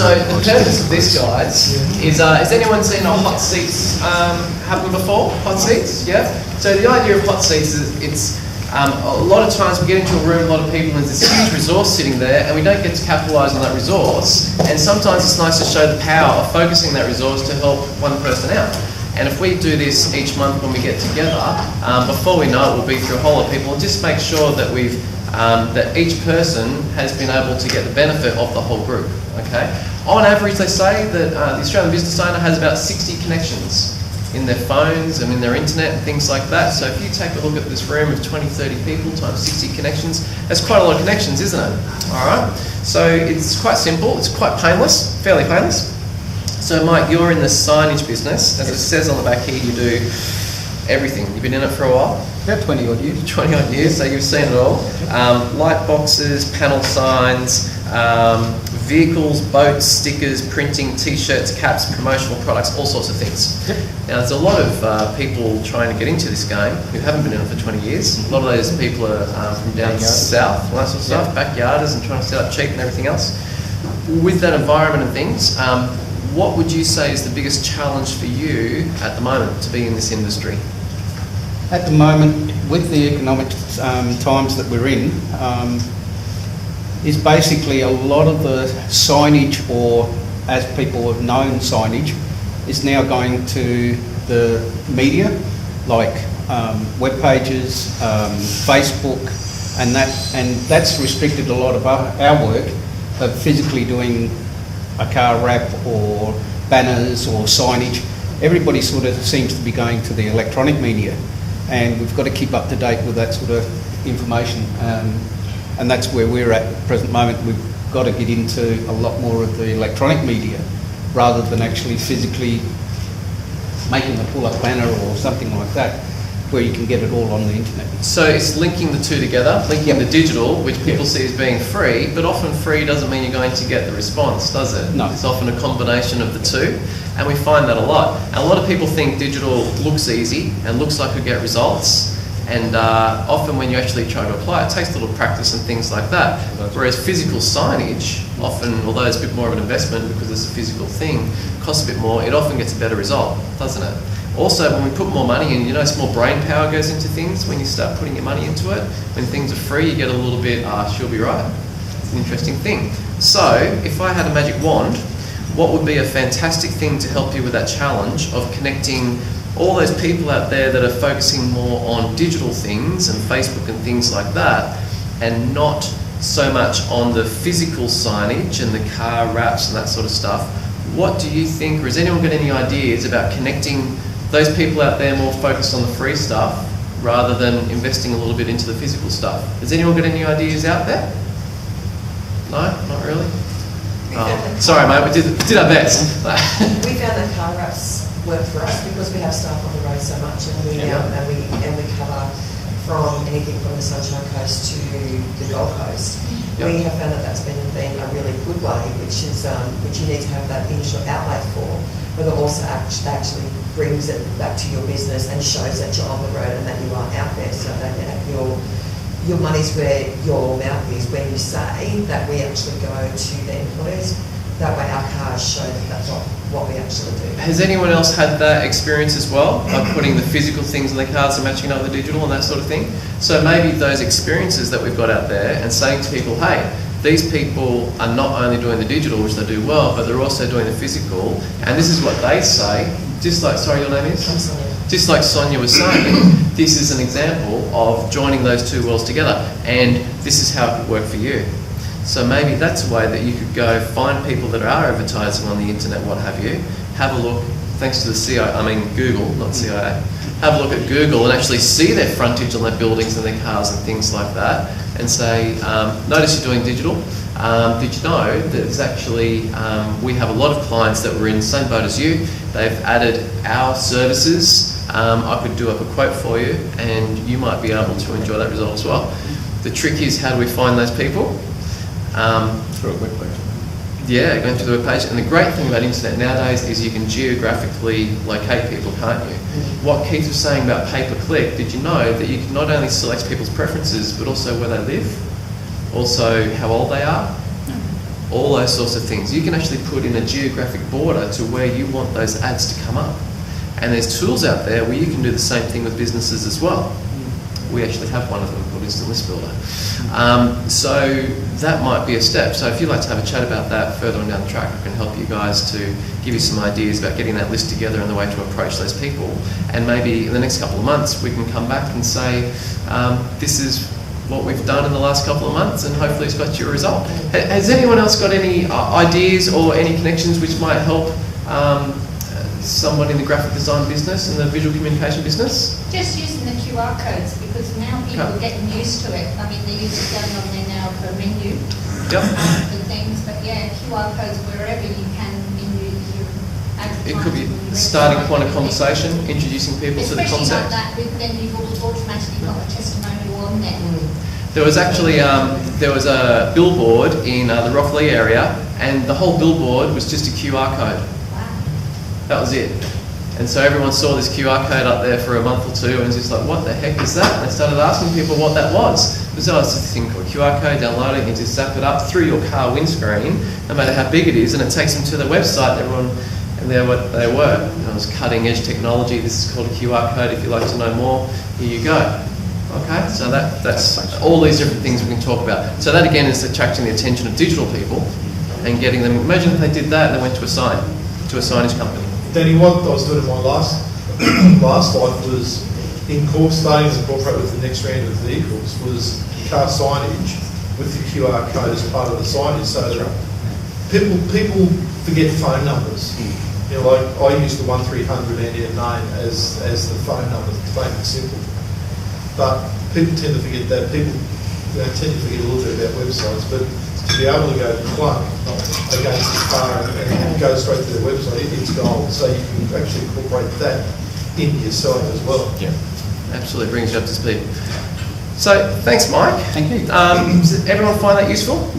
So the purpose of this, guys, is has anyone seen a hot seats happen before? Hot seats, yeah? So the idea of hot seats is it's a lot of times we get into a room, a lot of people, and there's this huge resource sitting there, and we don't get to capitalise on that resource. And sometimes it's nice to show the power of focusing that resource to help one person out. And if we do this each month when we get together, before we know it, we'll be through a whole lot of people, and just make sure that we've that each person has been able to get the benefit of the whole group. Okay. On average, they say that the Australian business owner has about 60 connections in their phones and in their internet and things like that. So if you take a look at this room of 20, 30 people times 60 connections, that's quite a lot of connections, isn't it? All right. So it's quite simple. It's quite painless, fairly painless. So Mike, you're in the signage business. As it says on the back here, you do everything. You've been in it for a while? About 20 odd years. 20 odd years, so you've seen it all. Light boxes, panel signs, vehicles, boats, stickers, printing, t-shirts, caps, promotional products, all sorts of things. Yep. Now there's a lot of people trying to get into this game who haven't been in it for 20 years. A lot of those people are from down south, all that sort of stuff, backyarders and trying to set up cheap and everything else. With that environment and things, what would you say is the biggest challenge for you at the moment to be in this industry? At the moment, with the economic times that we're in, is basically a lot of the signage, or as people have known signage, is now going to the media, like web pages, Facebook, and that's restricted a lot of our work of physically doing a car wrap or banners or signage. Everybody sort of seems to be going to the electronic media, and we've got to keep up to date with that sort of information. And that's where we're at the present moment. We've got to get into a lot more of the electronic media rather than actually physically making a pull-up banner or something like that, where you can get it all on the internet. So it's linking the two together, linking the digital, which people see as being free, but often free doesn't mean you're going to get the response, does it? No. It's often a combination of the two, and we find that a lot. And a lot of people think digital looks easy and looks like we get results, and often when you actually try to apply it, it takes a little practice and things like that. Whereas physical signage, often, although it's a bit more of an investment because it's a physical thing, costs a bit more, it often gets a better result, doesn't it? Also, when we put more money in, it's more brain power goes into things when you start putting your money into it. When things are free, you get a little bit, she'll be right. It's an interesting thing. So, if I had a magic wand, what would be a fantastic thing to help you with that challenge of connecting all those people out there that are focusing more on digital things and Facebook and things like that, and not so much on the physical signage and the car wraps and that sort of stuff? What do you think, or has anyone got any ideas about connecting those people out there more focused on the free stuff rather than investing a little bit into the physical stuff? Has anyone got any ideas out there? No, not really? Sorry mate, we did our best. We found that car wraps work for us because we have staff on the road so much, and we cover from anything from the Sunshine Coast to the Gold Coast. Yep. We have found that that's been a really good way, which you need to have that initial outlay for, but it also actually brings it back to your business and shows that you're on the road and that you are out there, so that your money's where your mouth is when you say that we actually go to the employers. That way our cars show that that's what we actually do. Has anyone else had that experience as well, of putting the physical things in the cars and matching up with the digital and that sort of thing? So maybe those experiences that we've got out there and saying to people, hey, these people are not only doing the digital, which they do well, but they're also doing the physical, and this is what they say, just like, sorry, your name is? I'm Sonia. Just like Sonia was saying, this is an example of joining those two worlds together, and this is how it could work for you. So maybe that's a way that you could go find people that are advertising on the internet, what have you, have a look, thanks to the Google, not CIA, have a look at Google and actually see their frontage on their buildings and their cars and things like that, and say, notice you're doing digital. Did you know that it's actually, we have a lot of clients that were in the same boat as you. They've added our services. I could do up a quote for you and you might be able to enjoy that result as well. The trick is, how do we find those people? Through a web page. Yeah, going through the web page. And the great thing about internet nowadays is you can geographically locate people, can't you? What Keith was saying about pay-per-click, did you know that you can not only select people's preferences, but also where they live, also how old they are, all those sorts of things. You can actually put in a geographic border to where you want those ads to come up. And there's tools out there where you can do the same thing with businesses as well. We actually have one of them called Instant List Builder. So that might be a step. So if you'd like to have a chat about that further on down the track, I can help you guys to give you some ideas about getting that list together and the way to approach those people. And maybe in the next couple of months, we can come back and say, this is what we've done in the last couple of months, and hopefully it's got you a result. Has anyone else got any ideas or any connections which might help somebody in the graphic design business and the visual communication business? Just using the QR codes, because now people are getting used to it. I mean, they're used to going on there now for a menu and things, but yeah, QR codes wherever you can in your advertising. It could be starting point of conversation, introducing people to the Especially concept. like that, then you've automatically got a testimonial on there. There was actually there was a billboard in the Rockley area, and the whole billboard was just a QR code. That was it. And so everyone saw this QR code up there for a month or two and was just like, what the heck is that? And they started asking people what that was. Because oh, it's this thing called QR code, download it, and you just zap it up through your car windscreen, no matter how big it is, and it takes them to the website, and there what they were. You know, it was cutting edge technology. This is called a QR code. If you'd like to know more, here you go. Okay, so that's all these different things we can talk about. So that again is attracting the attention of digital people and getting them. Imagine if they did that and they went to a signage company. Danny, what I was doing in my last life was in Cork starting to incorporate with the next round of vehicles was car signage with the QR code as part of the signage. So people forget phone numbers. You know, like I use the 1300 Indian name as the phone number to make it simple. But people tend to forget that. People tend to forget a little bit about websites, but to be able to go clunk against the car and go straight to their website, it's gold. So you can actually incorporate that in your site as well. Yeah, absolutely brings you up to speed. So thanks, Mike. Thank you. Does everyone find that useful?